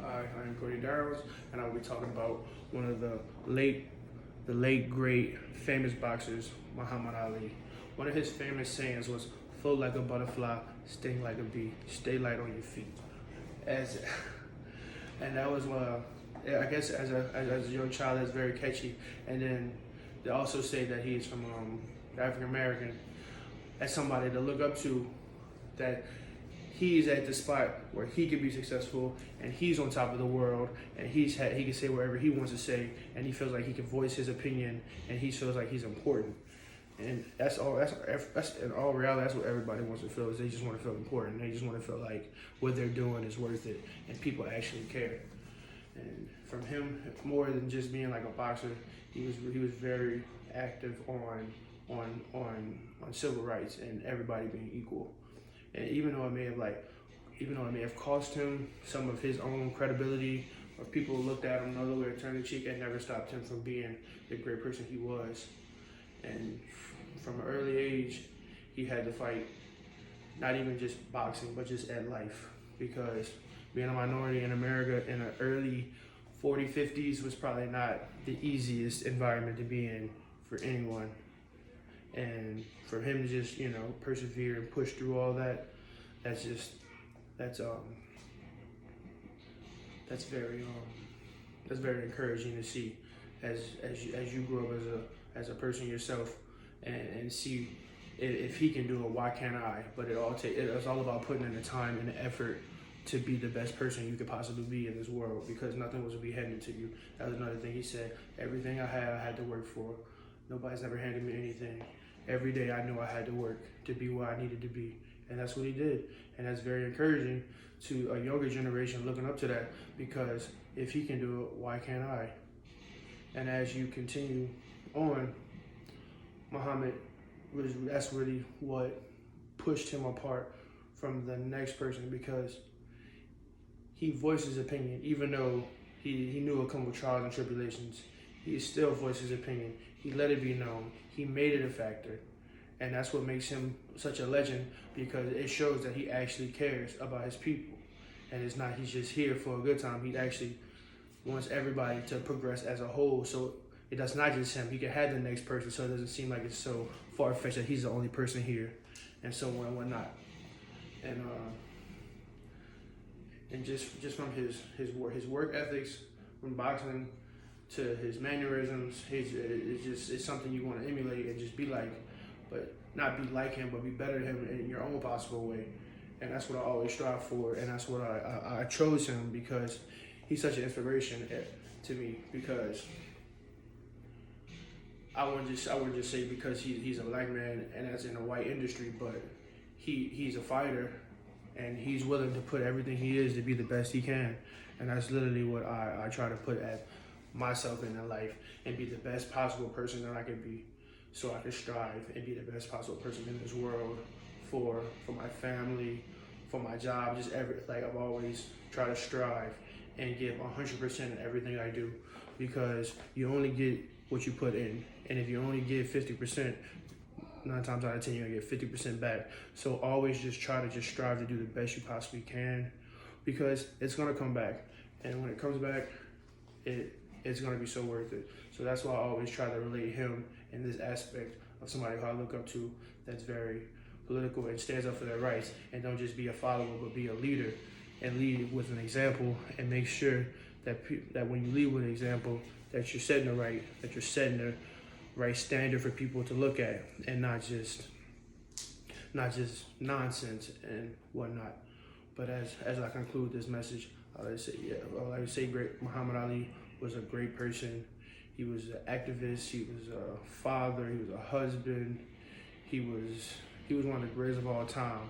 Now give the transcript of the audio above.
Hi, I'm Cody Darrows, and I'll be talking about one of the late great famous boxers, Muhammad Ali. One of his famous sayings was, "Float like a butterfly, sting like a bee, stay light on your feet." As and that was I guess as a young child, that's very catchy. And then they also say that he is from African American, as somebody to look up to, that he's at the spot where he could be successful and he's on top of the world and he can say whatever he wants to say and he feels like he can voice his opinion and he feels like he's important. And that's in all reality, that's what everybody wants to feel, is they just want to feel important. They just want to feel like what they're doing is worth it and people actually care. And from him, more than just being like a boxer, he was very active on civil rights and everybody being equal. And even though it may have cost him some of his own credibility, or people looked at him another way or turned the cheek, it never stopped him from being the great person he was. And from an early age, he had to fight not even just boxing, but just at life, because being a minority in America in the early 40s, 50s was probably not the easiest environment to be in for anyone. And for him to just persevere and push through all that, that's just that's that's very that's very encouraging to see as you grow up as a person yourself, and see if he can do it, why can't I? But it's all about putting in the time and the effort to be the best person you could possibly be in this world, because nothing was to be handed to you. That was another thing he said. Everything I had to work for. Nobody's ever handed me anything. Every day I knew I had to work to be where I needed to be. And that's what he did. And that's very encouraging to a younger generation looking up to that, because if he can do it, why can't I? And as you continue on, Muhammad that's really what pushed him apart from the next person, because he voiced his opinion. Even though he knew it would come with trials and tribulations, he still voiced his opinion. He let it be known. He made it a factor. And that's what makes him such a legend, because it shows that he actually cares about his people. And it's not he's just here for a good time. He actually wants everybody to progress as a whole. So that's not just him. He can have the next person, so it doesn't seem like it's so far-fetched that he's the only person here, and so on and whatnot. And just from his work ethics, from boxing to his mannerisms, it's something you want to emulate and just be like, but not be like him, but be better than him in your own possible way. And that's what I always strive for, and that's what I chose him, because he's such an inspiration to me. Because I wouldn't just say because he's a black man and that's in the white industry, but he's a fighter and he's willing to put everything he is to be the best he can. And that's literally what I try to put at myself in life, and be the best possible person that I can be, so I can strive and be the best possible person in this world for my family, for my job, I've always tried to strive and give 100% in everything I do, because you only get what you put in. And if you only give 50%, 9 times out of 10, you're gonna get 50% back. So always just try to just strive to do the best you possibly can, because it's gonna come back. And when it comes back, it's gonna be so worth it. So that's why I always try to relate him in this aspect of somebody who I look up to, that's very political and stands up for their rights, and don't just be a follower, but be a leader and lead with an example, and make sure that when you lead with an example, that you're setting the right standard for people to look at, and not just nonsense and whatnot. But as I conclude this message, I like to say great Muhammad Ali was a great person. He was an activist, he was a father, he was a husband, he was one of the greatest of all time.